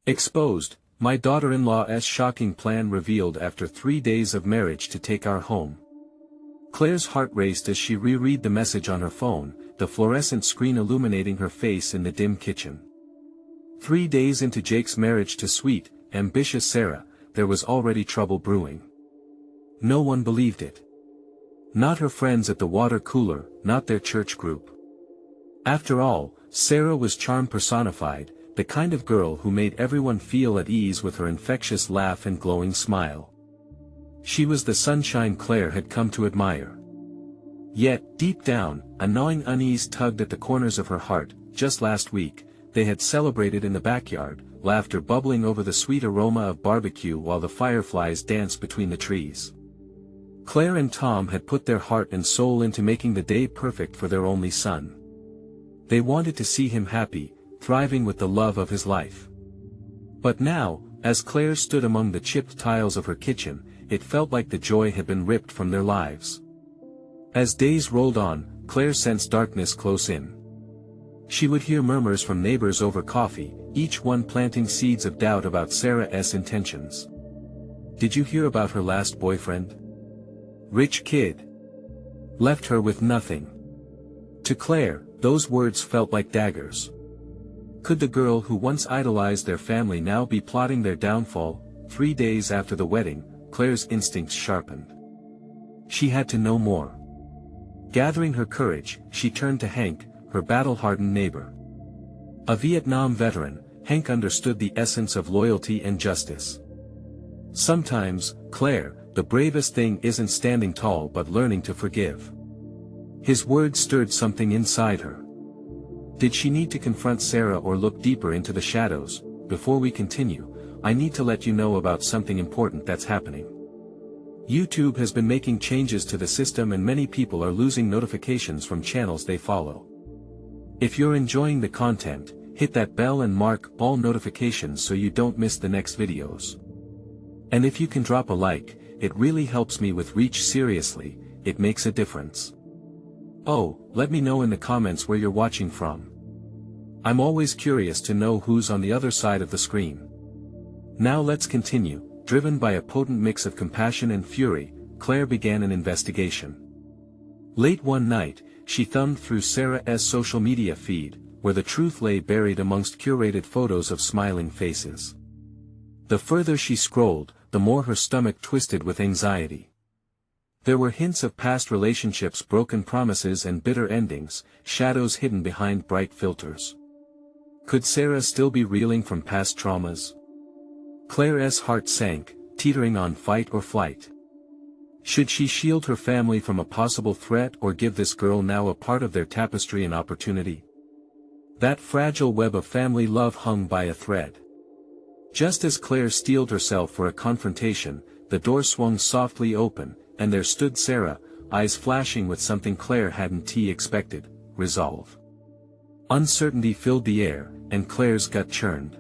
Exposed, my daughter-in-law's shocking plan revealed after 3 days of marriage to take our home. Claire's heart raced as she reread the message on her phone, the fluorescent screen illuminating her face in the dim kitchen. 3 days into Jake's marriage to sweet, ambitious Sarah, there was already trouble brewing. No one believed it. Not her friends at the water cooler, not their church group. After all, Sarah was charm personified, the kind of girl who made everyone feel at ease with her infectious laugh and glowing smile. She was the sunshine Claire had come to admire. Yet, deep down, a gnawing unease tugged at the corners of her heart. Just last week, they had celebrated in the backyard, laughter bubbling over the sweet aroma of barbecue while the fireflies danced between the trees. Claire and Tom had put their heart and soul into making the day perfect for their only son. They wanted to see him happy, thriving with the love of his life. But now, as Claire stood among the chipped tiles of her kitchen, it felt like the joy had been ripped from their lives. As days rolled on, Claire sensed darkness close in. She would hear murmurs from neighbors over coffee, each one planting seeds of doubt about Sarah's intentions. Did you hear about her last boyfriend? Rich kid. Left her with nothing. To Claire, those words felt like daggers. Could the girl who once idolized their family now be plotting their downfall? 3 days after the wedding, Claire's instincts sharpened. She had to know more. Gathering her courage, she turned to Hank, her battle-hardened neighbor. A Vietnam veteran, Hank understood the essence of loyalty and justice. Sometimes, Claire, the bravest thing isn't standing tall but learning to forgive. His words stirred something inside her. Did she need to confront Sarah or look deeper into the shadows? Before we continue, I need to let you know about something important that's happening. YouTube has been making changes to the system and many people are losing notifications from channels they follow. If you're enjoying the content, hit that bell and mark all notifications so you don't miss the next videos. And if you can drop a like, it really helps me with reach. Seriously, it makes a difference. Oh, let me know in the comments where you're watching from. I'm always curious to know who's on the other side of the screen. Now let's continue. Driven by a potent mix of compassion and fury, Claire began an investigation. Late one night, she thumbed through Sarah's social media feed, where the truth lay buried amongst curated photos of smiling faces. The further she scrolled, the more her stomach twisted with anxiety. There were hints of past relationships, broken promises and bitter endings, shadows hidden behind bright filters. Could Sarah still be reeling from past traumas? Claire's heart sank, teetering on fight or flight. Should she shield her family from a possible threat or give this girl now a part of their tapestry an opportunity? That fragile web of family love hung by a thread. Just as Claire steeled herself for a confrontation, the door swung softly open, and there stood Sarah, eyes flashing with something Claire hadn't expected: resolve. Uncertainty filled the air, and Claire's gut churned.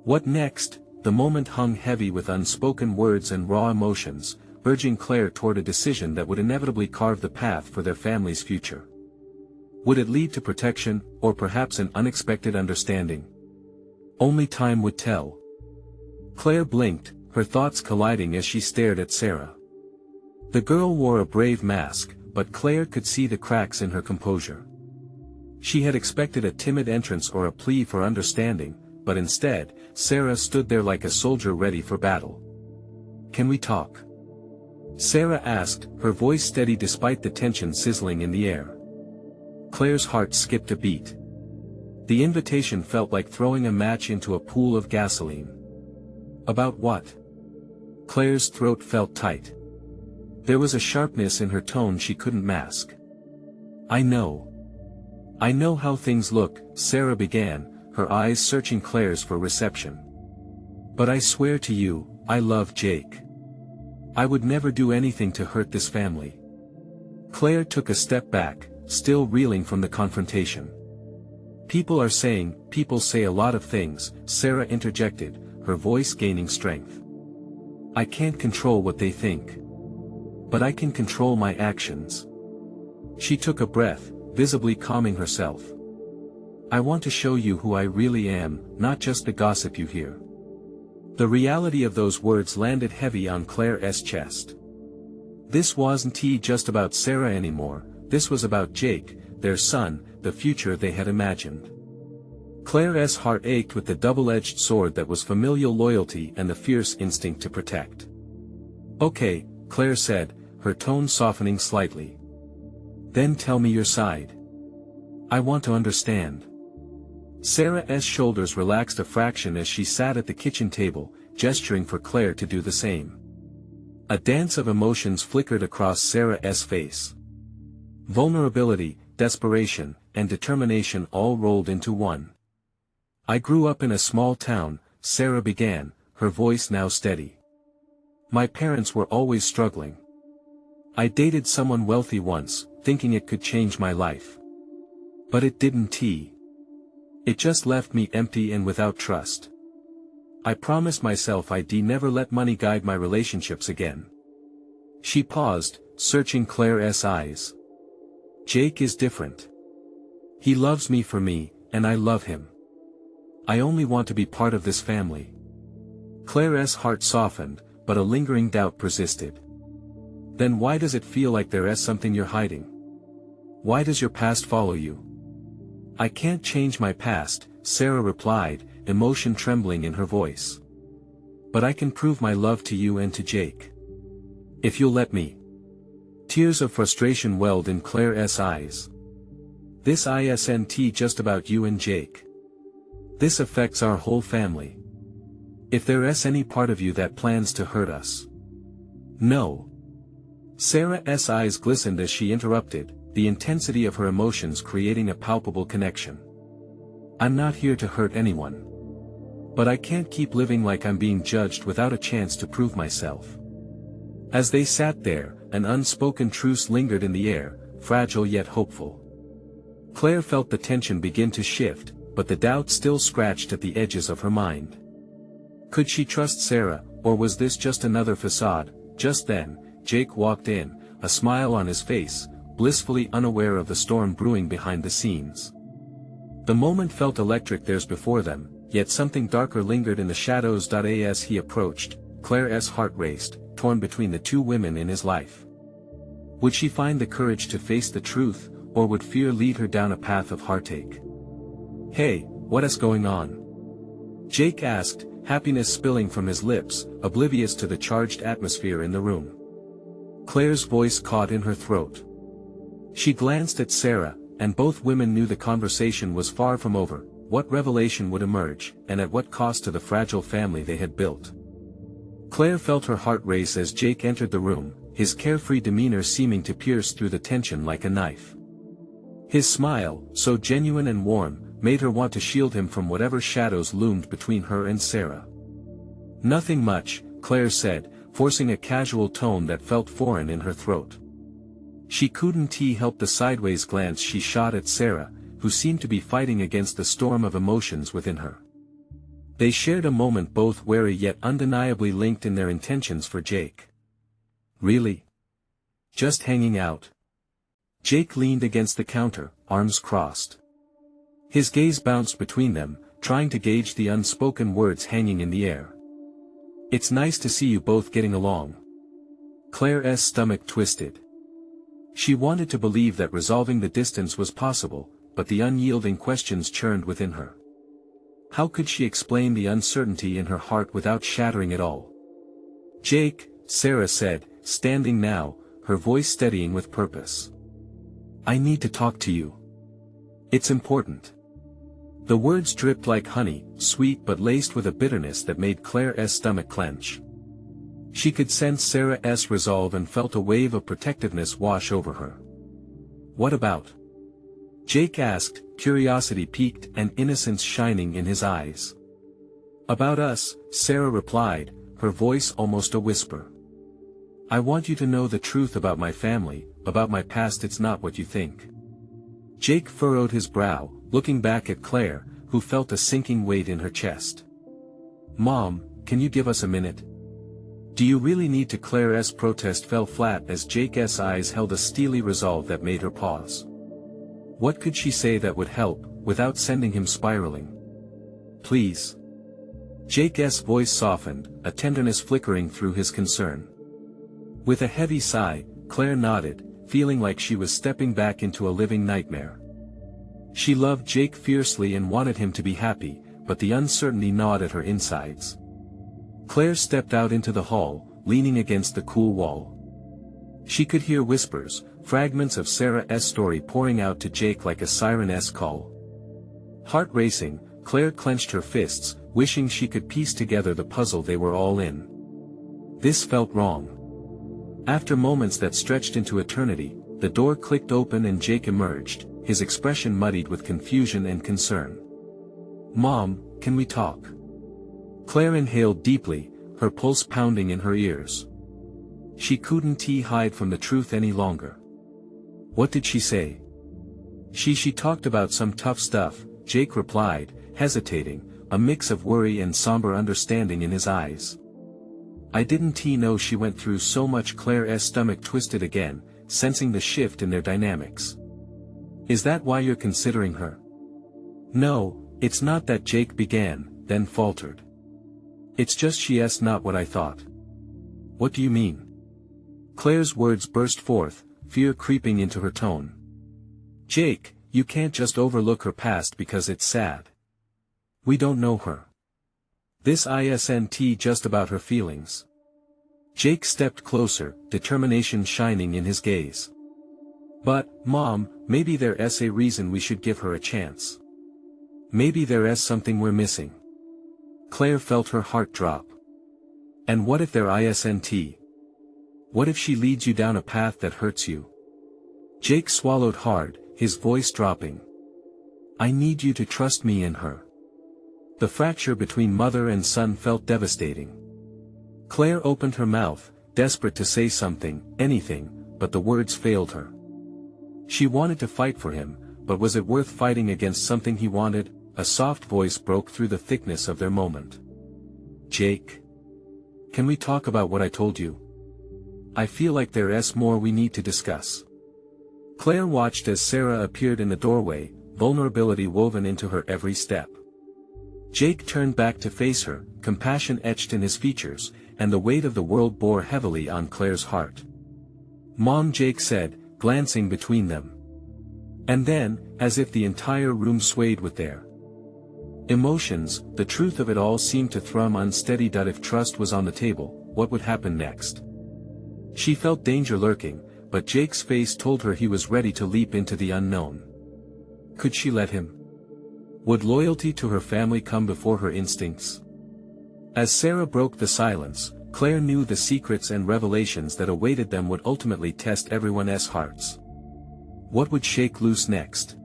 What next? The moment hung heavy with unspoken words and raw emotions, urging Claire toward a decision that would inevitably carve the path for their family's future. Would it lead to protection, or perhaps an unexpected understanding? Only time would tell. Claire blinked, her thoughts colliding as she stared at Sarah. The girl wore a brave mask, but Claire could see the cracks in her composure. She had expected a timid entrance or a plea for understanding, but instead, Sarah stood there like a soldier ready for battle. "Can we talk?" Sarah asked, her voice steady despite the tension sizzling in the air. Claire's heart skipped a beat. The invitation felt like throwing a match into a pool of gasoline. About what? Claire's throat felt tight. There was a sharpness in her tone she couldn't mask. I know how things look," Sarah began, her eyes searching Claire's for reception. "But I swear to you, I love Jake. I would never do anything to hurt this family." Claire took a step back, still reeling from the confrontation. People say a lot of things," Sarah interjected, her voice gaining strength. "I can't control what they think. But I can control my actions." She took a breath, visibly calming herself. I want to show you who I really am, not just the gossip you hear. The reality of those words landed heavy on Claire's chest. This wasn't just about Sarah anymore, this was about Jake, their son, the future they had imagined. Claire's heart ached with the double-edged sword that was familial loyalty and the fierce instinct to protect. "Okay," Claire said, her tone softening slightly. "Then tell me your side. I want to understand." Sarah's shoulders relaxed a fraction as she sat at the kitchen table, gesturing for Claire to do the same. A dance of emotions flickered across Sarah's face. Vulnerability, desperation, and determination all rolled into one. "I grew up in a small town," Sarah began, her voice now steady. "My parents were always struggling. I dated someone wealthy once, thinking it could change my life. But it didn't. It just left me empty and without trust. I promised myself I'd never let money guide my relationships again." She paused, searching Claire's eyes. "Jake is different. He loves me for me, and I love him. I only want to be part of this family." Claire's heart softened, but a lingering doubt persisted. "Then why does it feel like there is something you're hiding? Why does your past follow you?" "I can't change my past," Sarah replied, emotion trembling in her voice. "But I can prove my love to you and to Jake. If you'll let me." Tears of frustration welled in Claire's eyes. "This isn't just about you and Jake. This affects our whole family. If there is any part of you that plans to hurt us." "No." Sarah's eyes glistened as she interrupted, the intensity of her emotions creating a palpable connection. "I'm not here to hurt anyone. But I can't keep living like I'm being judged without a chance to prove myself." As they sat there, an unspoken truce lingered in the air, fragile yet hopeful. Claire felt the tension begin to shift, but the doubt still scratched at the edges of her mind. Could she trust Sarah, or was this just another facade? Just then, Jake walked in, a smile on his face, blissfully unaware of the storm brewing behind the scenes. The moment felt electric theirs before them, yet something darker lingered in the shadows. As he approached, Claire's heart raced, torn between the two women in his life. Would she find the courage to face the truth, or would fear lead her down a path of heartache? "Hey, what is going on?" Jake asked, happiness spilling from his lips, oblivious to the charged atmosphere in the room. Claire's voice caught in her throat. She glanced at Sarah, and both women knew the conversation was far from over. What revelation would emerge, and at what cost to the fragile family they had built? Claire felt her heart race as Jake entered the room, his carefree demeanor seeming to pierce through the tension like a knife. His smile, so genuine and warm, made her want to shield him from whatever shadows loomed between her and Sarah. "Nothing much," Claire said, forcing a casual tone that felt foreign in her throat. She couldn't help the sideways glance she shot at Sarah, who seemed to be fighting against the storm of emotions within her. They shared a moment both wary yet undeniably linked in their intentions for Jake. "Really? Just hanging out?" Jake leaned against the counter, arms crossed. His gaze bounced between them, trying to gauge the unspoken words hanging in the air. "It's nice to see you both getting along." Claire's stomach twisted. She wanted to believe that resolving the distance was possible, but the unyielding questions churned within her. How could she explain the uncertainty in her heart without shattering it all? "Jake," Sarah said, standing now, her voice steadying with purpose. "I need to talk to you. It's important." The words dripped like honey, sweet but laced with a bitterness that made Claire's stomach clench. She could sense Sarah's resolve and felt a wave of protectiveness wash over her. "What about?" Jake asked, curiosity piqued and innocence shining in his eyes. "About us," Sarah replied, her voice almost a whisper. "I want you to know the truth about my family, about my past. It's not what you think." Jake furrowed his brow, looking back at Claire, who felt a sinking weight in her chest. "Mom, can you give us a minute?" "Do you really need to?" Claire's protest fell flat as Jake's eyes held a steely resolve that made her pause. What could she say that would help, without sending him spiraling. Please. Jake's voice softened, a tenderness flickering through his concern. With a heavy sigh, Claire nodded, feeling like she was stepping back into a living nightmare. She loved Jake fiercely and wanted him to be happy, but the uncertainty gnawed at her insides. Claire stepped out into the hall, leaning against the cool wall. She could hear whispers, fragments of Sarah's story pouring out to Jake like a siren's call. Heart racing, Claire clenched her fists, wishing she could piece together the puzzle they were all in. This felt wrong. After moments that stretched into eternity, the door clicked open and Jake emerged, his expression muddied with confusion and concern. "Mom, can we talk?" Claire inhaled deeply, her pulse pounding in her ears. She couldn't hide from the truth any longer. What did she say? She talked about some tough stuff, Jake replied, hesitating, a mix of worry and somber understanding in his eyes. I didn't know she went through so much. Claire's stomach twisted again, sensing the shift in their dynamics. Is that why you're considering her? No, it's not that, Jake began, then faltered. It's just she's not what I thought. What do you mean? Claire's words burst forth, fear creeping into her tone. Jake, you can't just overlook her past because it's sad. We don't know her. This isn't just about her feelings. Jake stepped closer, determination shining in his gaze. But, Mom, maybe there's a reason we should give her a chance. Maybe there's something we're missing. Claire felt her heart drop. And what if there isn't? What if she leads you down a path that hurts you? Jake swallowed hard, his voice dropping. I need you to trust me and her. The fracture between mother and son felt devastating. Claire opened her mouth, desperate to say something, anything, but the words failed her. She wanted to fight for him, but was it worth fighting against something he wanted? A soft voice broke through the thickness of their moment. Jake. Can we talk about what I told you? I feel like there's more we need to discuss. Claire watched as Sarah appeared in the doorway, vulnerability woven into her every step. Jake turned back to face her, compassion etched in his features, and the weight of the world bore heavily on Claire's heart. Mom, Jake said, glancing between them. And then, as if the entire room swayed with their emotions, the truth of it all seemed to thrum unsteady. If trust was on the table, what would happen next? She felt danger lurking, but Jake's face told her he was ready to leap into the unknown. Could she let him? Would loyalty to her family come before her instincts? As Sarah broke the silence, Claire knew the secrets and revelations that awaited them would ultimately test everyone's hearts. What would shake loose next?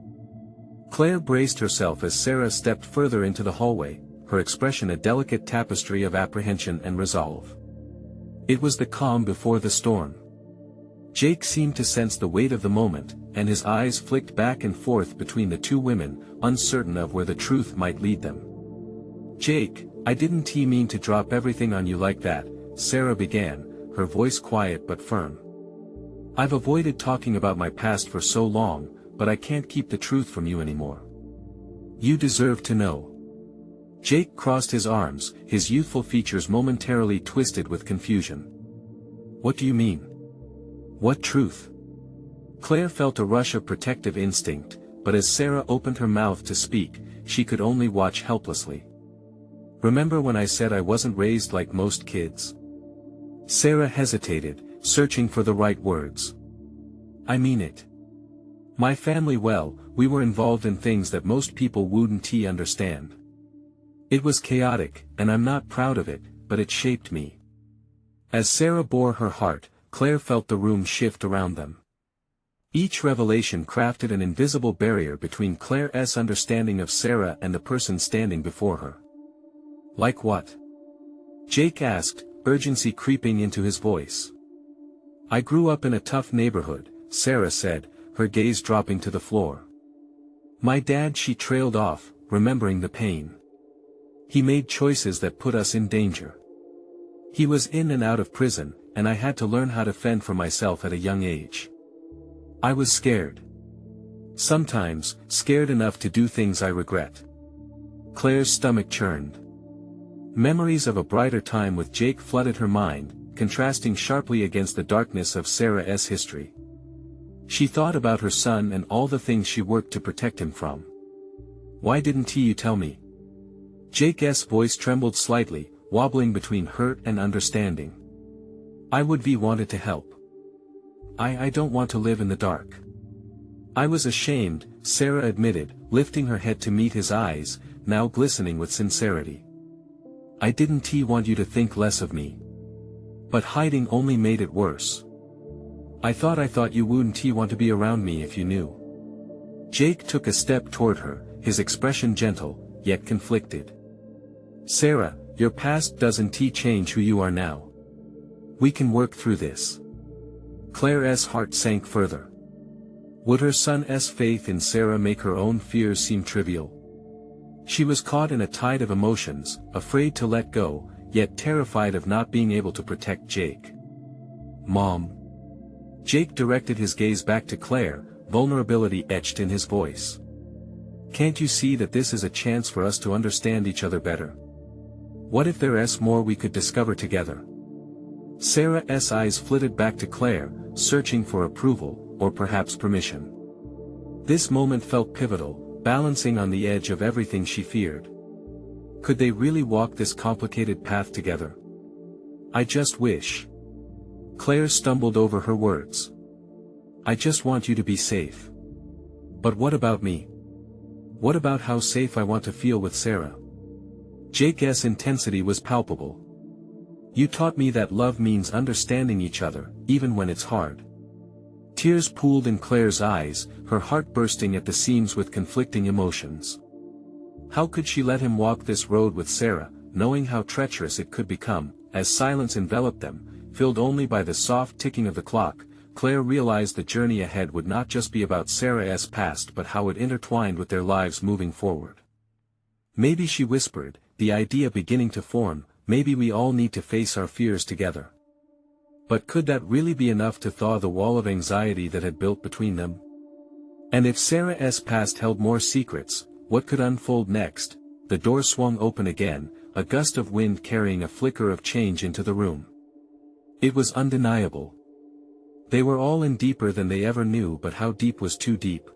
Claire braced herself as Sarah stepped further into the hallway, her expression a delicate tapestry of apprehension and resolve. It was the calm before the storm. Jake seemed to sense the weight of the moment, and his eyes flicked back and forth between the two women, uncertain of where the truth might lead them. Jake, I didn't mean to drop everything on you like that, Sarah began, her voice quiet but firm. I've avoided talking about my past for so long, but I can't keep the truth from you anymore. You deserve to know. Jake crossed his arms, his youthful features momentarily twisted with confusion. What do you mean? What truth? Claire felt a rush of protective instinct, but as Sarah opened her mouth to speak, she could only watch helplessly. Remember when I said I wasn't raised like most kids? Sarah hesitated, searching for the right words. I mean it. My family, well, we were involved in things that most people wouldn't understand. It was chaotic, and I'm not proud of it, but it shaped me. As Sarah bore her heart, Claire felt the room shift around them. Each revelation crafted an invisible barrier between Claire's understanding of Sarah and the person standing before her. Like what? Jake asked, urgency creeping into his voice. I grew up in a tough neighborhood, Sarah said, her gaze dropping to the floor. My dad, she trailed off, remembering the pain. He made choices that put us in danger. He was in and out of prison, and I had to learn how to fend for myself at a young age. I was scared. Sometimes, scared enough to do things I regret. Claire's stomach churned. Memories of a brighter time with Jake flooded her mind, contrasting sharply against the darkness of Sarah's history. She thought about her son and all the things she worked to protect him from. Why didn't you tell me? Jake's voice trembled slightly, wobbling between hurt and understanding. I would be wanted to help. I don't want to live in the dark. I was ashamed, Sarah admitted, lifting her head to meet his eyes, now glistening with sincerity. I didn't want you to think less of me. But hiding only made it worse. I thought you wouldn't want to be around me if you knew. Jake took a step toward her, his expression gentle, yet conflicted. Sarah, your past doesn't change who you are now. We can work through this. Claire's heart sank further. Would her son's faith in Sarah make her own fears seem trivial? She was caught in a tide of emotions, afraid to let go, yet terrified of not being able to protect Jake. Mom. Jake directed his gaze back to Claire, vulnerability etched in his voice. Can't you see that this is a chance for us to understand each other better? What if there's more we could discover together? Sarah's eyes flitted back to Claire, searching for approval, or perhaps permission. This moment felt pivotal, balancing on the edge of everything she feared. Could they really walk this complicated path together? I just wish. Claire stumbled over her words. I just want you to be safe. But what about me? What about how safe I want to feel with Sarah? Jake's intensity was palpable. You taught me that love means understanding each other, even when it's hard. Tears pooled in Claire's eyes, her heart bursting at the seams with conflicting emotions. How could she let him walk this road with Sarah, knowing how treacherous it could become? As silence enveloped them, filled only by the soft ticking of the clock, Claire realized the journey ahead would not just be about Sarah's past but how it intertwined with their lives moving forward. Maybe, she whispered, the idea beginning to form, maybe we all need to face our fears together. But could that really be enough to thaw the wall of anxiety that had built between them? And if Sarah's past held more secrets, what could unfold next? The door swung open again, a gust of wind carrying a flicker of change into the room. It was undeniable. They were all in deeper than they ever knew, but how deep was too deep?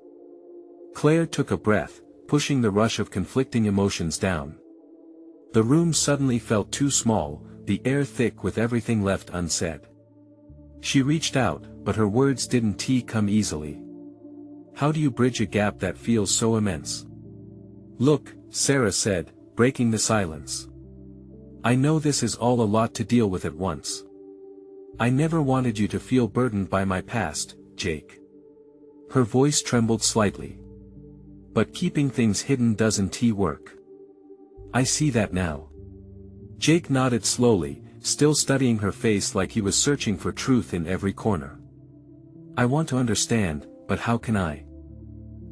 Claire took a breath, pushing the rush of conflicting emotions down. The room suddenly felt too small, the air thick with everything left unsaid. She reached out, but her words didn't come easily. How do you bridge a gap that feels so immense? Look, Sarah said, breaking the silence. I know this is all a lot to deal with at once. I never wanted you to feel burdened by my past, Jake. Her voice trembled slightly. But keeping things hidden doesn't work. I see that now. Jake nodded slowly, still studying her face like he was searching for truth in every corner. I want to understand, but how can I?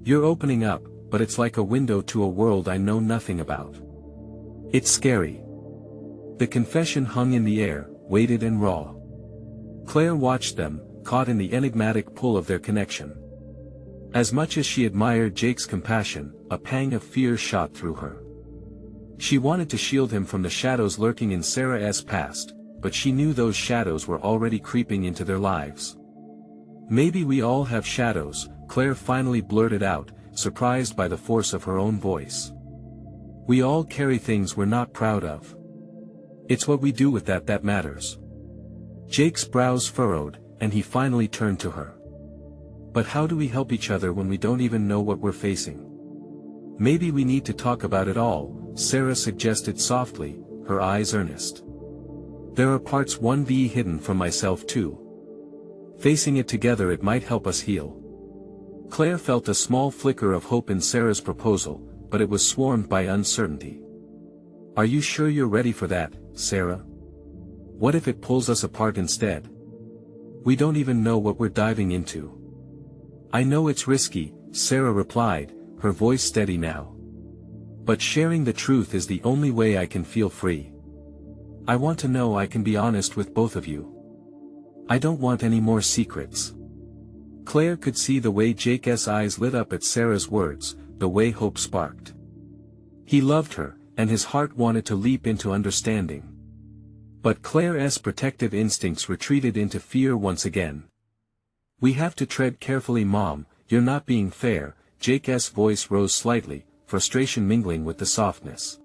You're opening up, but it's like a window to a world I know nothing about. It's scary. The confession hung in the air, weighted and raw. Claire watched them, caught in the enigmatic pull of their connection. As much as she admired Jake's compassion, a pang of fear shot through her. She wanted to shield him from the shadows lurking in Sarah's past, but she knew those shadows were already creeping into their lives. Maybe we all have shadows, Claire finally blurted out, surprised by the force of her own voice. We all carry things we're not proud of. It's what we do with that matters. Jake's brows furrowed, and he finally turned to her. But how do we help each other when we don't even know what we're facing? Maybe we need to talk about it all, Sarah suggested softly, her eyes earnest. There are parts 1v hidden from myself too. Facing it together, it might help us heal. Claire felt a small flicker of hope in Sarah's proposal, but it was swarmed by uncertainty. Are you sure you're ready for that, Sarah? What if it pulls us apart instead? We don't even know what we're diving into. I know it's risky, Sarah replied, her voice steady now. But sharing the truth is the only way I can feel free. I want to know I can be honest with both of you. I don't want any more secrets. Claire could see the way Jake's eyes lit up at Sarah's words, the way hope sparked. He loved her, and his heart wanted to leap into understanding. But Claire's protective instincts retreated into fear once again. "We have to tread carefully, Mom, you're not being fair." Jake's voice rose slightly, frustration mingling with the softness.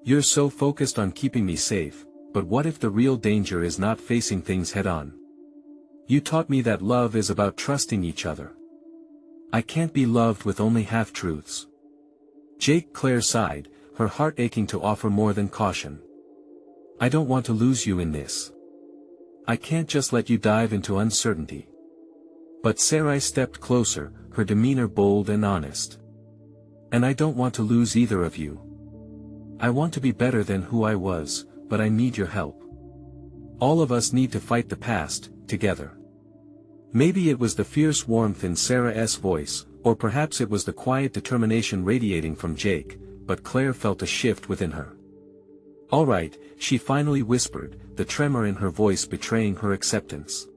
"You're so focused on keeping me safe, but what if the real danger is not facing things head-on? You taught me that love is about trusting each other. I can't be loved with only half-truths." Claire sighed, her heart aching to offer more than caution. "I don't want to lose you in this. I can't just let you dive into uncertainty." But Sarai stepped closer, her demeanor bold and honest. "And I don't want to lose either of you. I want to be better than who I was, but I need your help. All of us need to fight the past, together." Maybe it was the fierce warmth in Sarah's voice, or perhaps it was the quiet determination radiating from Jake, but Claire felt a shift within her. "All right," she finally whispered, the tremor in her voice betraying her acceptance.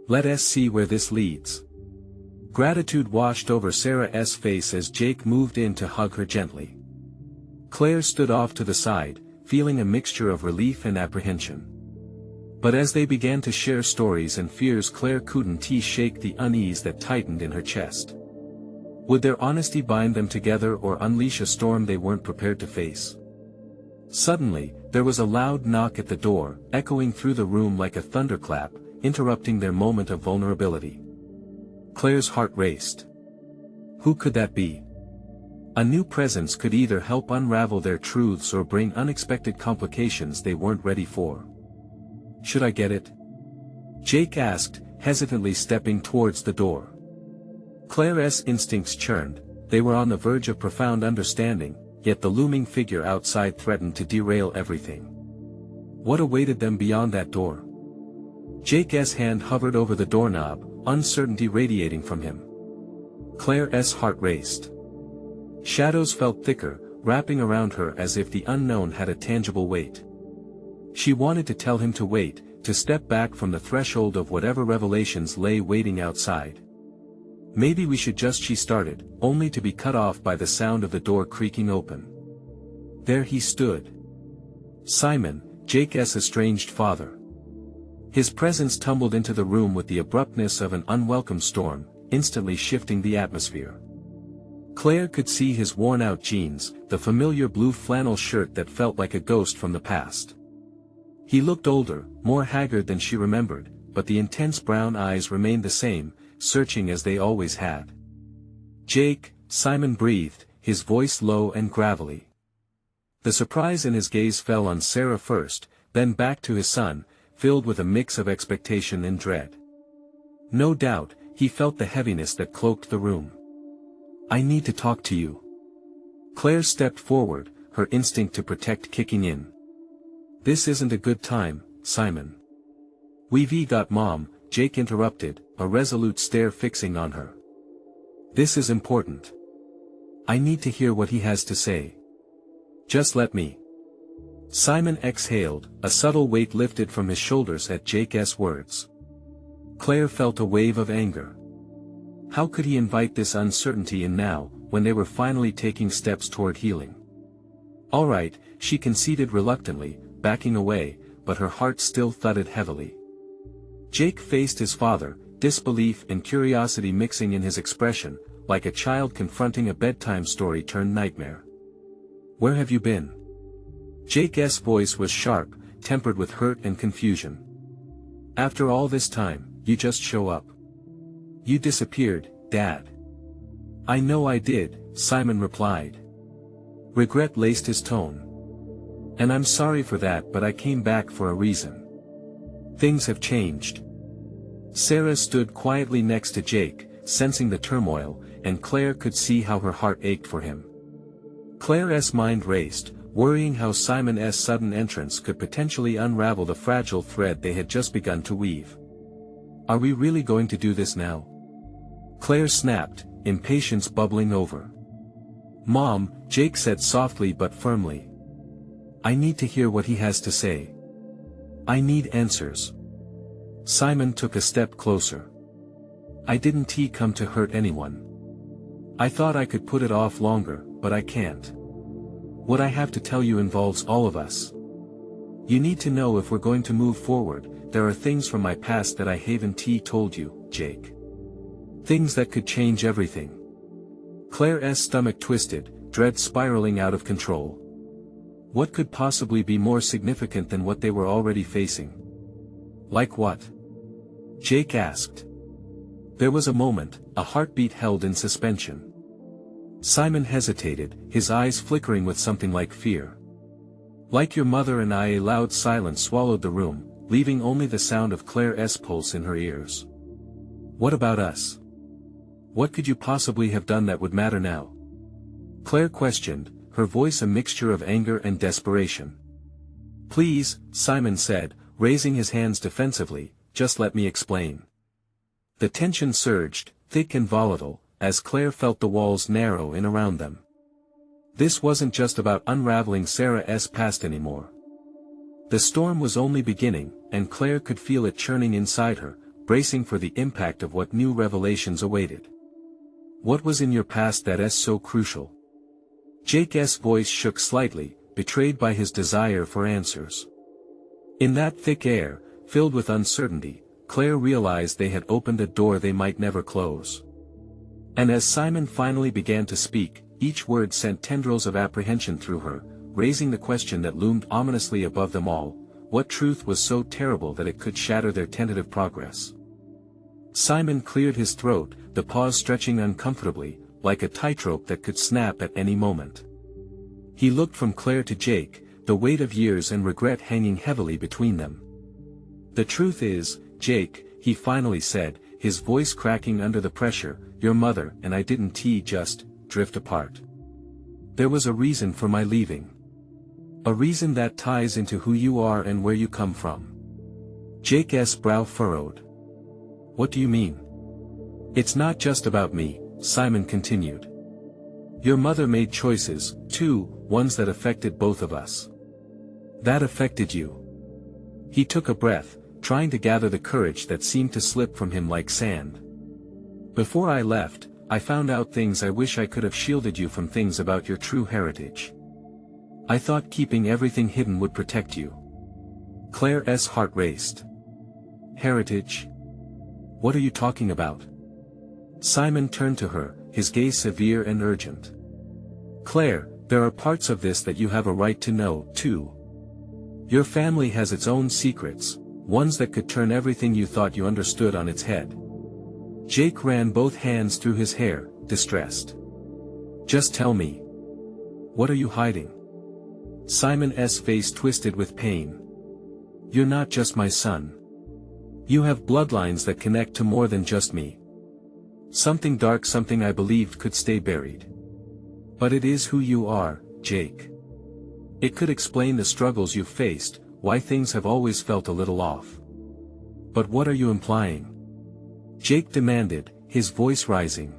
"Let us see where this leads." Gratitude washed over Sarah's face as Jake moved in to hug her gently. Claire stood off to the side, feeling a mixture of relief and apprehension. But as they began to share stories and fears, Claire couldn't shake the unease that tightened in her chest. Would their honesty bind them together or unleash a storm they weren't prepared to face? Suddenly, there was a loud knock at the door, echoing through the room like a thunderclap, interrupting their moment of vulnerability. Claire's heart raced. Who could that be? A new presence could either help unravel their truths or bring unexpected complications they weren't ready for. "Should I get it?" Jake asked, hesitantly stepping towards the door. Claire's instincts churned, they were on the verge of profound understanding, yet the looming figure outside threatened to derail everything. What awaited them beyond that door? Jake's hand hovered over the doorknob, uncertainty radiating from him. Claire's heart raced. Shadows felt thicker, wrapping around her as if the unknown had a tangible weight. She wanted to tell him to wait, to step back from the threshold of whatever revelations lay waiting outside. "Maybe we should just," she started, only to be cut off by the sound of the door creaking open. There he stood. Simon, Jake's estranged father. His presence tumbled into the room with the abruptness of an unwelcome storm, instantly shifting the atmosphere. Claire could see his worn-out jeans, the familiar blue flannel shirt that felt like a ghost from the past. He looked older, more haggard than she remembered, but the intense brown eyes remained the same, searching as they always had. "Jake," Simon breathed, his voice low and gravelly. The surprise in his gaze fell on Sarah first, then back to his son, filled with a mix of expectation and dread. No doubt, he felt the heaviness that cloaked the room. "I need to talk to you." Claire stepped forward, her instinct to protect kicking in. "This isn't a good time, Simon." "We've got Mom," Jake interrupted, a resolute stare fixing on her. "This is important. I need to hear what he has to say. Just let me." Simon exhaled, a subtle weight lifted from his shoulders at Jake's words. Claire felt a wave of anger. How could he invite this uncertainty in now, when they were finally taking steps toward healing? "All right," she conceded reluctantly, backing away, but her heart still thudded heavily. Jake faced his father, disbelief and curiosity mixing in his expression, like a child confronting a bedtime story turned nightmare. "Where have you been?" Jake's voice was sharp, tempered with hurt and confusion. "After all this time, you just show up. You disappeared, Dad." "I know I did," Simon replied. Regret laced his tone. "And I'm sorry for that, but I came back for a reason. Things have changed." Sarah stood quietly next to Jake, sensing the turmoil, and Claire could see how her heart ached for him. Claire's mind raced, worrying how Simon's sudden entrance could potentially unravel the fragile thread they had just begun to weave. "Are we really going to do this now?" Claire snapped, impatience bubbling over. "Mom," Jake said softly but firmly. "I need to hear what he has to say. I need answers." Simon took a step closer. I didn't come to hurt anyone. I thought I could put it off longer, but I can't. What I have to tell you involves all of us. You need to know if we're going to move forward. There are things from my past that I haven't told you, Jake. Things that could change everything. Claire's stomach twisted, dread spiraling out of control. What could possibly be more significant than what they were already facing? Like what? Jake asked. There was a moment, a heartbeat held in suspension. Simon hesitated, his eyes flickering with something like fear. Like your mother and I. A loud silence swallowed the room, leaving only the sound of Claire's pulse in her ears. What about us? What could you possibly have done that would matter now? Claire questioned, her voice a mixture of anger and desperation. Please, Simon said, raising his hands defensively, just let me explain. The tension surged, thick and volatile, as Claire felt the walls narrow in around them. This wasn't just about unraveling Sarah's past anymore. The storm was only beginning, and Claire could feel it churning inside her, bracing for the impact of what new revelations awaited. What was in your past that's so crucial? Jake's voice shook slightly, betrayed by his desire for answers. In that thick air, filled with uncertainty, Claire realized they had opened a door they might never close. And as Simon finally began to speak, each word sent tendrils of apprehension through her, raising the question that loomed ominously above them all: what truth was so terrible that it could shatter their tentative progress? Simon cleared his throat, the pause stretching uncomfortably, like a tightrope that could snap at any moment. He looked from Claire to Jake, the weight of years and regret hanging heavily between them. The truth is, Jake, he finally said, his voice cracking under the pressure, your mother and I didn't just drift apart. There was a reason for my leaving. A reason that ties into who you are and where you come from. Jake's brow furrowed. What do you mean? It's not just about me, Simon continued. Your mother made choices, too, ones that affected both of us. That affected you. He took a breath, trying to gather the courage that seemed to slip from him like sand. Before I left, I found out things I wish I could have shielded you from, things about your true heritage. I thought keeping everything hidden would protect you. Claire's heart raced. Heritage? What are you talking about? Simon turned to her, his gaze severe and urgent. Claire, there are parts of this that you have a right to know, too. Your family has its own secrets, ones that could turn everything you thought you understood on its head. Jake ran both hands through his hair, distressed. Just tell me. What are you hiding? Simon's face twisted with pain. You're not just my son. You have bloodlines that connect to more than just me. Something dark, something I believed could stay buried. But it is who you are, Jake. It could explain the struggles you've faced, why things have always felt a little off. But what are you implying? Jake demanded, his voice rising.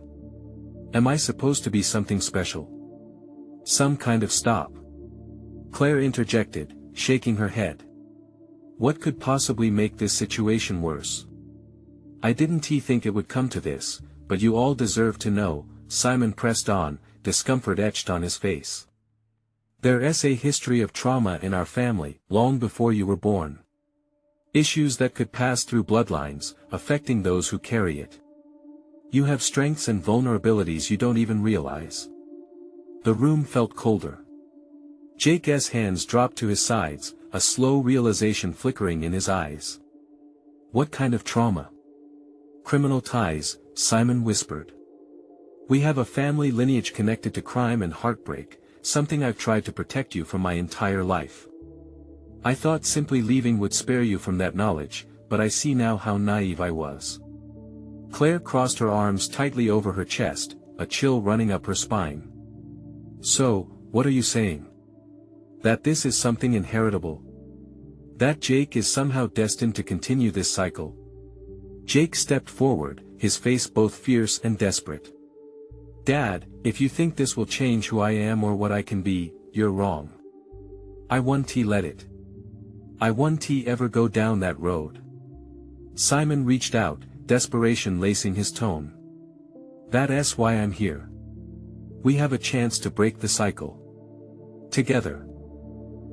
Am I supposed to be something special? Some kind of stop? Claire interjected, shaking her head. What could possibly make this situation worse? I didn't think it would come to this, but you all deserve to know, Simon pressed on, discomfort etched on his face. There's a history of trauma in our family, long before you were born. Issues that could pass through bloodlines, affecting those who carry it. You have strengths and vulnerabilities you don't even realize. The room felt colder. Jake's hands dropped to his sides, a slow realization flickering in his eyes. What kind of trauma? Criminal ties, Simon whispered. We have a family lineage connected to crime and heartbreak, something I've tried to protect you from my entire life. I thought simply leaving would spare you from that knowledge, but I see now how naive I was. Claire crossed her arms tightly over her chest, a chill running up her spine. So, what are you saying? That this is something inheritable? That Jake is somehow destined to continue this cycle? Jake stepped forward, his face both fierce and desperate. Dad, if you think this will change who I am or what I can be, you're wrong. I won't let it. I won't ever go down that road. Simon reached out, desperation lacing his tone. That's why I'm here. We have a chance to break the cycle. Together.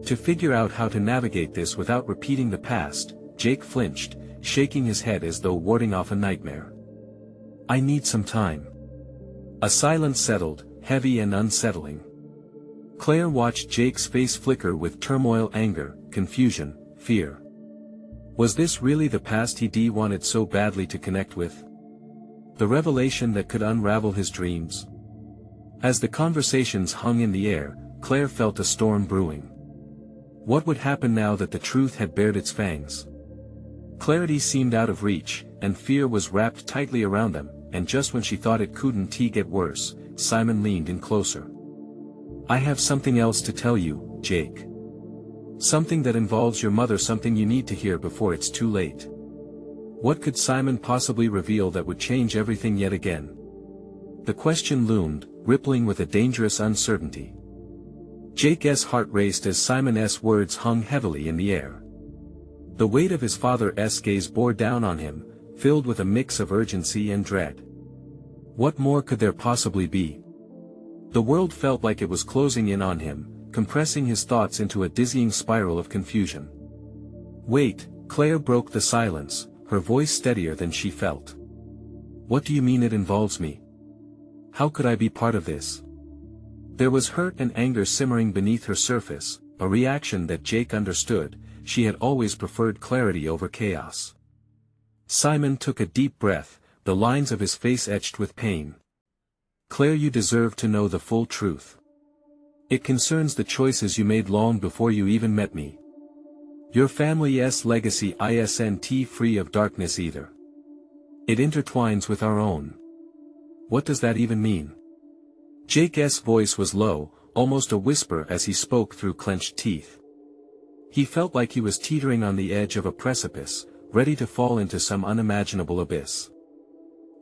To figure out how to navigate this without repeating the past, Jake flinched, shaking his head as though warding off a nightmare. I need some time. A silence settled, heavy and unsettling. Claire watched Jake's face flicker with turmoil, anger, confusion, fear. Was this really the past he wanted so badly to connect with? The revelation that could unravel his dreams? As the conversations hung in the air, Claire felt a storm brewing. What would happen now that the truth had bared its fangs? Clarity seemed out of reach, and fear was wrapped tightly around them, and just when she thought it couldn't get worse, Simon leaned in closer. I have something else to tell you, Jake. Something that involves your mother, something you need to hear before it's too late. What could Simon possibly reveal that would change everything yet again? The question loomed, rippling with a dangerous uncertainty. Jake's heart raced as Simon's words hung heavily in the air. The weight of his father's gaze bore down on him, filled with a mix of urgency and dread. What more could there possibly be? The world felt like it was closing in on him, compressing his thoughts into a dizzying spiral of confusion. Wait, Claire broke the silence, her voice steadier than she felt. What do you mean it involves me? How could I be part of this? There was hurt and anger simmering beneath her surface, a reaction that Jake understood. She had always preferred clarity over chaos. Simon took a deep breath, the lines of his face etched with pain. Claire, you deserve to know the full truth. It concerns the choices you made long before you even met me. Your family's legacy isn't free of darkness either. It intertwines with our own. What does that even mean? Jake's voice was low, almost a whisper as he spoke through clenched teeth. He felt like he was teetering on the edge of a precipice, ready to fall into some unimaginable abyss.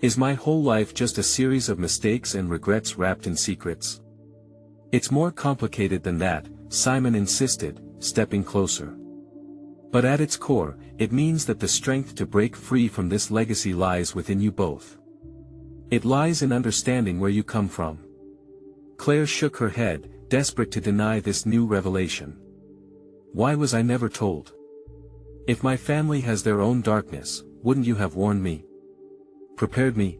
Is my whole life just a series of mistakes and regrets wrapped in secrets? It's more complicated than that, Simon insisted, stepping closer. But at its core, it means that the strength to break free from this legacy lies within you both. It lies in understanding where you come from. Claire shook her head, desperate to deny this new revelation. Why was I never told? If my family has their own darkness, wouldn't you have warned me? Prepared me?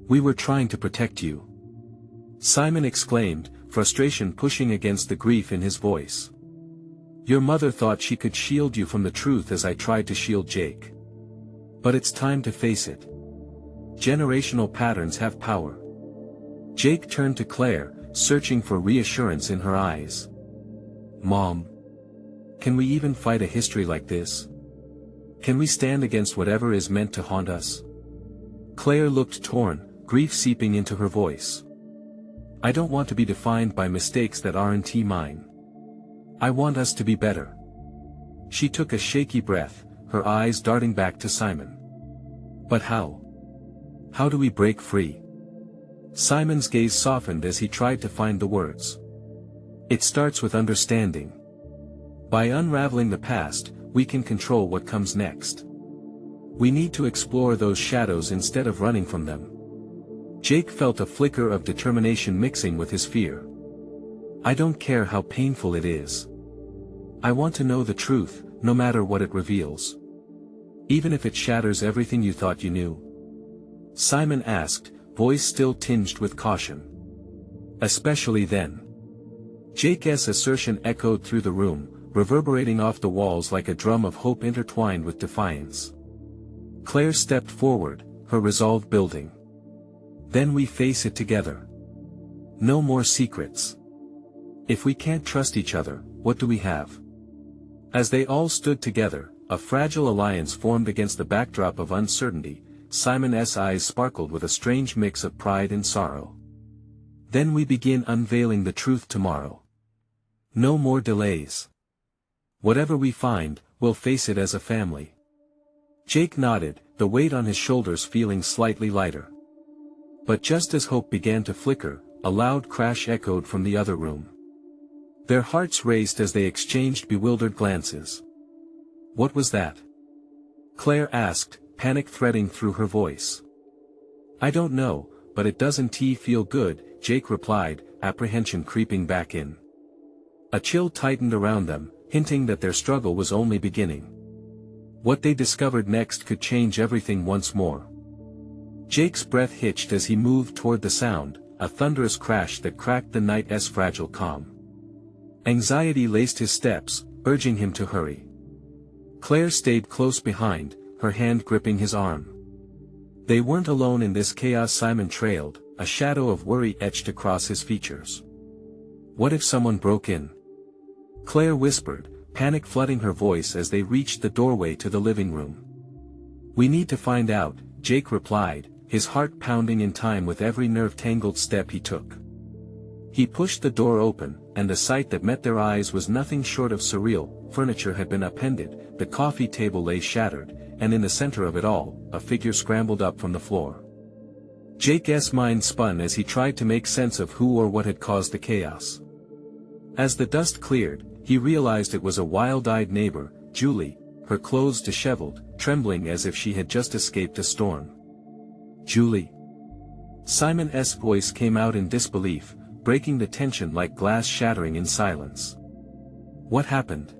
We were trying to protect you. Simon exclaimed, frustration pushing against the grief in his voice. Your mother thought she could shield you from the truth as I tried to shield Jake. But it's time to face it. Generational patterns have power. Jake turned to Claire, searching for reassurance in her eyes. Mom. Can we even fight a history like this? Can we stand against whatever is meant to haunt us? Claire looked torn, grief seeping into her voice. I don't want to be defined by mistakes that aren't mine. I want us to be better. She took a shaky breath, her eyes darting back to Simon. But how? How do we break free? Simon's gaze softened as he tried to find the words. It starts with understanding. By unraveling the past, we can control what comes next. We need to explore those shadows instead of running from them. Jake felt a flicker of determination mixing with his fear. I don't care how painful it is. I want to know the truth, no matter what it reveals. Even if it shatters everything you thought you knew. Simon asked, voice still tinged with caution. Especially then. Jake's assertion echoed through the room, reverberating off the walls like a drum of hope intertwined with defiance. Claire stepped forward, her resolve building. Then we face it together. No more secrets. If we can't trust each other, what do we have? As they all stood together, a fragile alliance formed against the backdrop of uncertainty. Simon's eyes sparkled with a strange mix of pride and sorrow. Then we begin unveiling the truth tomorrow. No more delays. Whatever we find, we'll face it as a family. Jake nodded, the weight on his shoulders feeling slightly lighter. But just as hope began to flicker, a loud crash echoed from the other room. Their hearts raced as they exchanged bewildered glances. What was that? Claire asked, panic threading through her voice. "I don't know, but it doesn't feel good," Jake replied, apprehension creeping back in. A chill tightened around them, hinting that their struggle was only beginning. What they discovered next could change everything once more. Jake's breath hitched as he moved toward the sound, a thunderous crash that cracked the night's fragile calm. Anxiety laced his steps, urging him to hurry. Claire stayed close behind, her hand gripping his arm. They weren't alone in this chaos. Simon trailed, a shadow of worry etched across his features. What if someone broke in? Claire whispered, panic flooding her voice as they reached the doorway to the living room. "We need to find out," Jake replied, his heart pounding in time with every nerve-tangled step he took. He pushed the door open, and the sight that met their eyes was nothing short of surreal. Furniture had been upended, the coffee table lay shattered, and in the center of it all, a figure scrambled up from the floor. Jake's mind spun as he tried to make sense of who or what had caused the chaos. As the dust cleared, he realized it was a wild-eyed neighbor, Julie, her clothes disheveled, trembling as if she had just escaped a storm. "Julie?" Simon's voice came out in disbelief, breaking the tension like glass shattering in silence. "What happened?"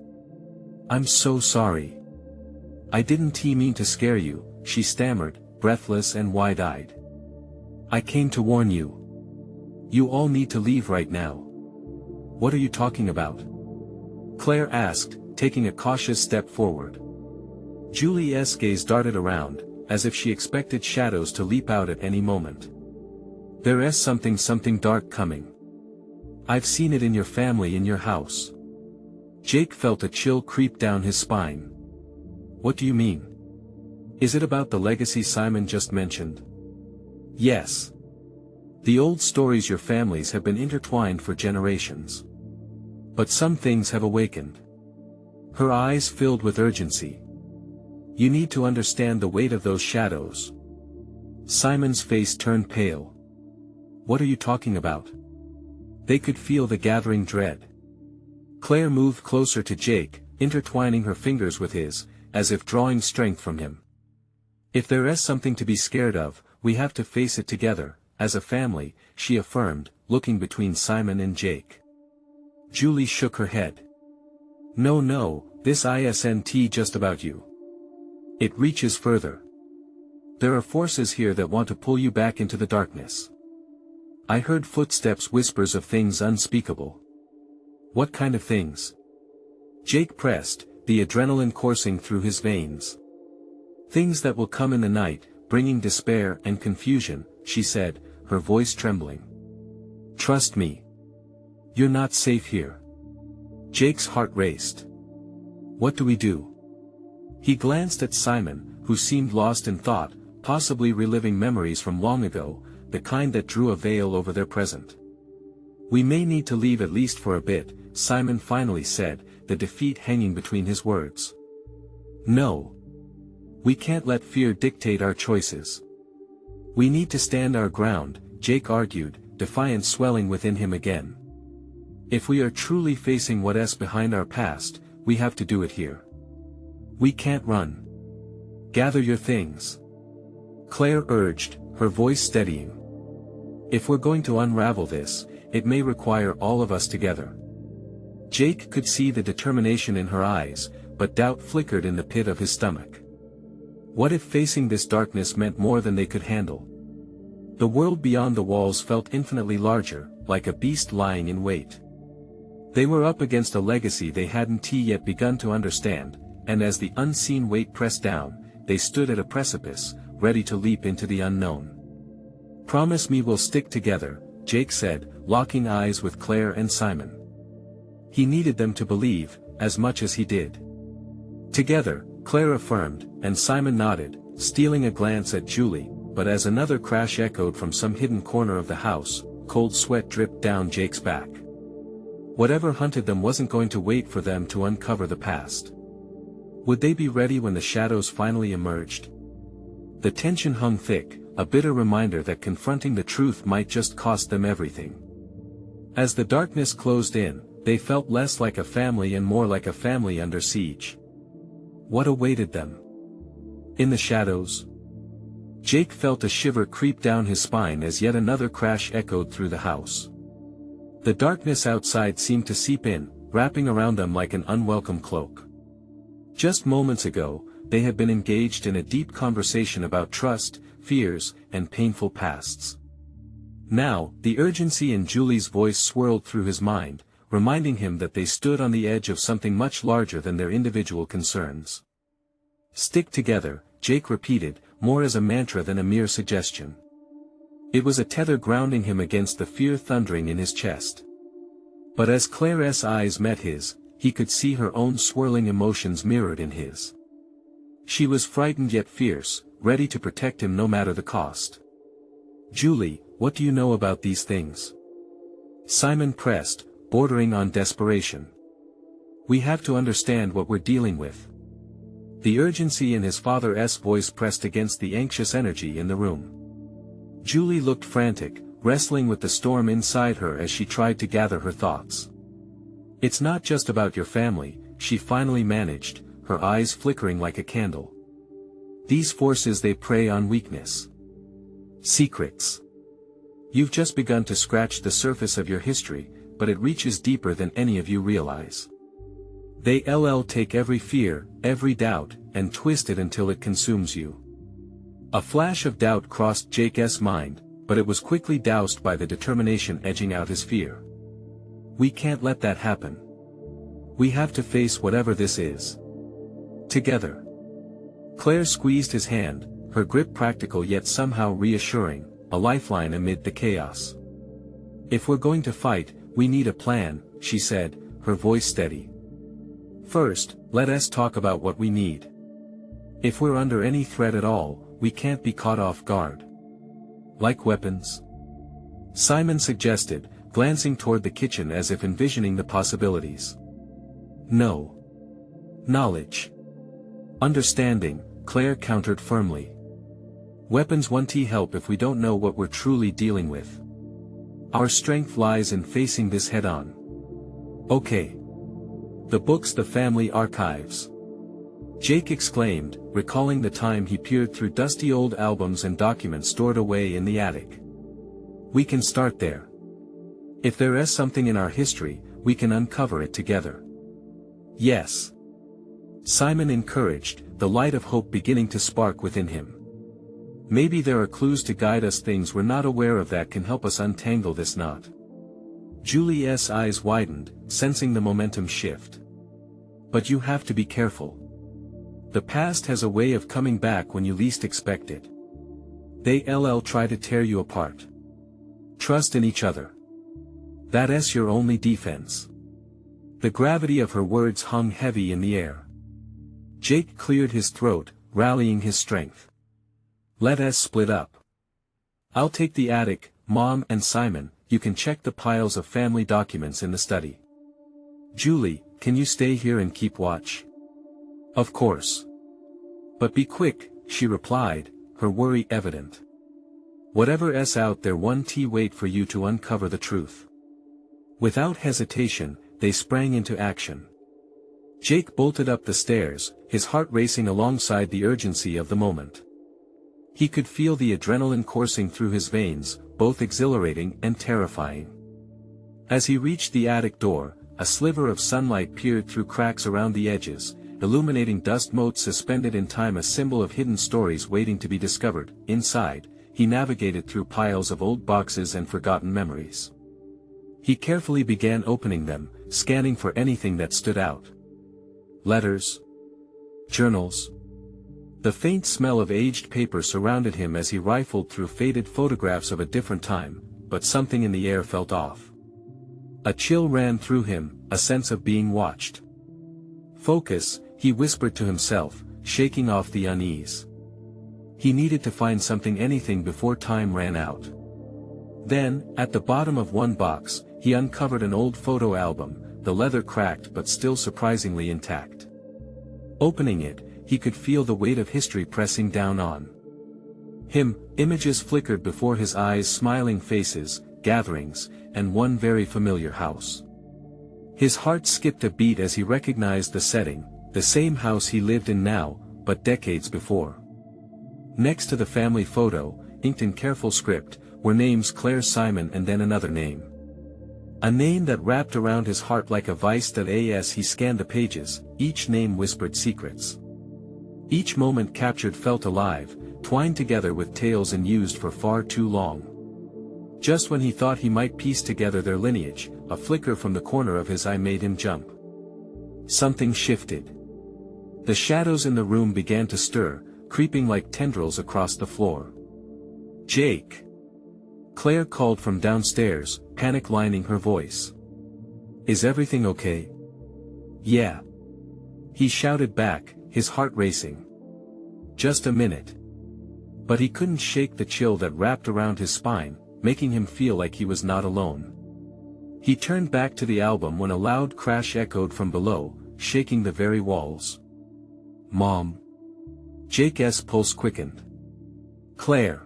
"I'm so sorry. I didn't mean to scare you," she stammered, breathless and wide-eyed. "I came to warn you. You all need to leave right now." "What are you talking about?" Claire asked, taking a cautious step forward. Julie's gaze darted around, as if she expected shadows to leap out at any moment. "There's something dark coming. I've seen it in your family, in your house." Jake felt a chill creep down his spine. "What do you mean? Is it about the legacy Simon just mentioned?" "Yes. The old stories your families have been intertwined for generations. But some things have awakened." Her eyes filled with urgency. "You need to understand the weight of those shadows." Simon's face turned pale. "What are you talking about?" They could feel the gathering dread. Claire moved closer to Jake, intertwining her fingers with his, as if drawing strength from him. "If there is something to be scared of, we have to face it together, as a family," she affirmed, looking between Simon and Jake. Julie shook her head. No, this isn't just about you. It reaches further. There are forces here that want to pull you back into the darkness." "I heard footsteps, whispers of things unspeakable." "What kind of things?" Jake pressed, the adrenaline coursing through his veins. "Things that will come in the night, bringing despair and confusion," she said, her voice trembling. "Trust me. You're not safe here." Jake's heart raced. "What do we do?" He glanced at Simon, who seemed lost in thought, possibly reliving memories from long ago, the kind that drew a veil over their present. "We may need to leave at least for a bit," Simon finally said, the defeat hanging between his words. "No. We can't let fear dictate our choices. We need to stand our ground," Jake argued, defiance swelling within him again. "If we are truly facing what's behind our past, we have to do it here. We can't run. Gather your things," Claire urged, her voice steadying. "If we're going to unravel this, it may require all of us together." Jake could see the determination in her eyes, but doubt flickered in the pit of his stomach. What if facing this darkness meant more than they could handle? The world beyond the walls felt infinitely larger, like a beast lying in wait. They were up against a legacy they hadn't yet begun to understand, and as the unseen weight pressed down, they stood at a precipice, ready to leap into the unknown. "Promise me we'll stick together," Jake said, locking eyes with Claire and Simon. He needed them to believe, as much as he did. "Together," Claire affirmed, and Simon nodded, stealing a glance at Julie, but as another crash echoed from some hidden corner of the house, cold sweat dripped down Jake's back. Whatever hunted them wasn't going to wait for them to uncover the past. Would they be ready when the shadows finally emerged? The tension hung thick, a bitter reminder that confronting the truth might just cost them everything. As the darkness closed in, they felt less like a family and more like a family under siege. What awaited them? In the shadows. Jake felt a shiver creep down his spine as yet another crash echoed through the house. The darkness outside seemed to seep in, wrapping around them like an unwelcome cloak. Just moments ago, they had been engaged in a deep conversation about trust, fears, and painful pasts. Now, the urgency in Julie's voice swirled through his mind, reminding him that they stood on the edge of something much larger than their individual concerns. "Stick together," Jake repeated, more as a mantra than a mere suggestion. It was a tether grounding him against the fear thundering in his chest. But as Claire's eyes met his, he could see her own swirling emotions mirrored in his. She was frightened yet fierce, ready to protect him no matter the cost. "Julie, what do you know about these things?" Simon pressed, bordering on desperation. "We have to understand what we're dealing with." The urgency in his father's voice pressed against the anxious energy in the room. Julie looked frantic, wrestling with the storm inside her as she tried to gather her thoughts. "It's not just about your family," she finally managed, her eyes flickering like a candle. "These forces, they prey on weakness. Secrets. You've just begun to scratch the surface of your history, but it reaches deeper than any of you realize. They take every fear, every doubt, and twist it until it consumes you." A flash of doubt crossed Jake's mind, but it was quickly doused by the determination edging out his fear. "We can't let that happen. We have to face whatever this is. Together." Claire squeezed his hand, her grip practical yet somehow reassuring, a lifeline amid the chaos. "If we're going to fight, we need a plan," she said, her voice steady. "First, let us talk about what we need. If we're under any threat at all, we can't be caught off guard." "Like weapons?" Simon suggested, glancing toward the kitchen as if envisioning the possibilities. "No. Knowledge. Understanding," Claire countered firmly. "Weapons won't help if we don't know what we're truly dealing with. Our strength lies in facing this head-on." "Okay. The books, the family archives," Jake exclaimed, recalling the time he peered through dusty old albums and documents stored away in the attic. "We can start there. If there is something in our history, we can uncover it together." "Yes," Simon encouraged, the light of hope beginning to spark within him. "Maybe there are clues to guide us, things we're not aware of that can help us untangle this knot." Julie's eyes widened, sensing the momentum shift. "But you have to be careful. The past has a way of coming back when you least expect it. They try to tear you apart. Trust in each other. That's your only defense." The gravity of her words hung heavy in the air. Jake cleared his throat, rallying his strength. "Let us split up. I'll take the attic, Mom, and Simon, you can check the piles of family documents in the study. Julie, can you stay here and keep watch?" "Of course. But be quick," she replied, her worry evident. "Whatever's out there won't wait for you to uncover the truth." Without hesitation, they sprang into action. Jake bolted up the stairs, his heart racing alongside the urgency of the moment. He could feel the adrenaline coursing through his veins, both exhilarating and terrifying. As he reached the attic door, a sliver of sunlight peered through cracks around the edges, illuminating dust motes suspended in time, a symbol of hidden stories waiting to be discovered. Inside, he navigated through piles of old boxes and forgotten memories. He carefully began opening them, scanning for anything that stood out. Letters. Journals. The faint smell of aged paper surrounded him as he rifled through faded photographs of a different time, but something in the air felt off. A chill ran through him, a sense of being watched. "Focus," he whispered to himself, shaking off the unease. He needed to find something, anything, before time ran out. Then, at the bottom of one box, he uncovered an old photo album, the leather cracked but still surprisingly intact. Opening it, he could feel the weight of history pressing down on him. Images flickered before his eyes, smiling faces, gatherings, and one very familiar house. His heart skipped a beat as he recognized the setting, the same house he lived in now, but decades before. Next to the family photo, inked in careful script, were names Claire Simon and then another name. A name that wrapped around his heart like a vice. As he scanned the pages, each name whispered secrets. Each moment captured felt alive, twined together with tales unused for far too long. Just when he thought he might piece together their lineage, a flicker from the corner of his eye made him jump. Something shifted. The shadows in the room began to stir, creeping like tendrils across the floor. "Jake!" Claire called from downstairs, panic lining her voice. "Is everything okay?" "Yeah," he shouted back, his heart racing. "Just a minute." But he couldn't shake the chill that wrapped around his spine, making him feel like he was not alone. He turned back to the album when a loud crash echoed from below, shaking the very walls. "Mom!" Jake's pulse quickened. "Claire!"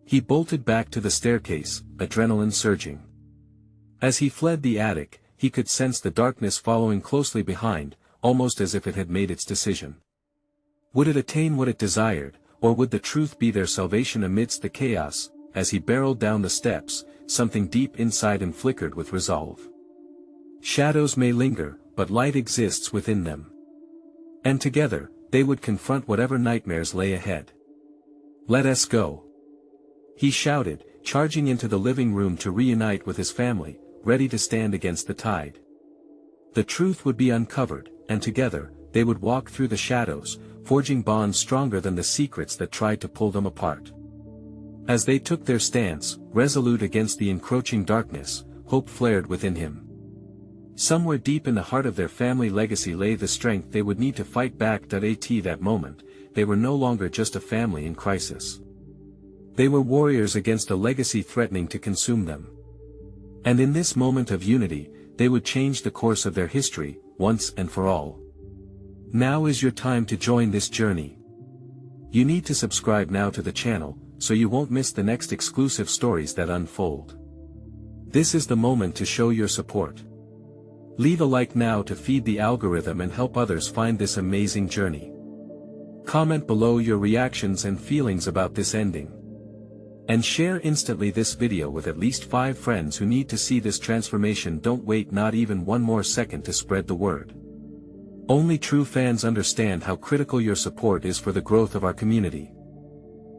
He bolted back to the staircase, adrenaline surging. As he fled the attic, he could sense the darkness following closely behind, almost as if it had made its decision. Would it attain what it desired, or would the truth be their salvation amidst the chaos? As he barreled down the steps, something deep inside him flickered with resolve. Shadows may linger, but light exists within them. And together, they would confront whatever nightmares lay ahead. "Let us go!" he shouted, charging into the living room to reunite with his family, ready to stand against the tide. The truth would be uncovered, and together, they would walk through the shadows, forging bonds stronger than the secrets that tried to pull them apart. As they took their stance, resolute against the encroaching darkness, hope flared within him. Somewhere deep in the heart of their family legacy lay the strength they would need to fight back. At that moment, they were no longer just a family in crisis. They were warriors against a legacy threatening to consume them. And in this moment of unity, they would change the course of their history, once and for all. Now is your time to join this journey. You need to subscribe now to the channel, so you won't miss the next exclusive stories that unfold. This is the moment to show your support. Leave a like now to feed the algorithm and help others find this amazing journey. Comment below your reactions and feelings about this ending. And share instantly this video with at least 5 friends who need to see this transformation. Don't wait not even one more second to spread the word. Only true fans understand how critical your support is for the growth of our community.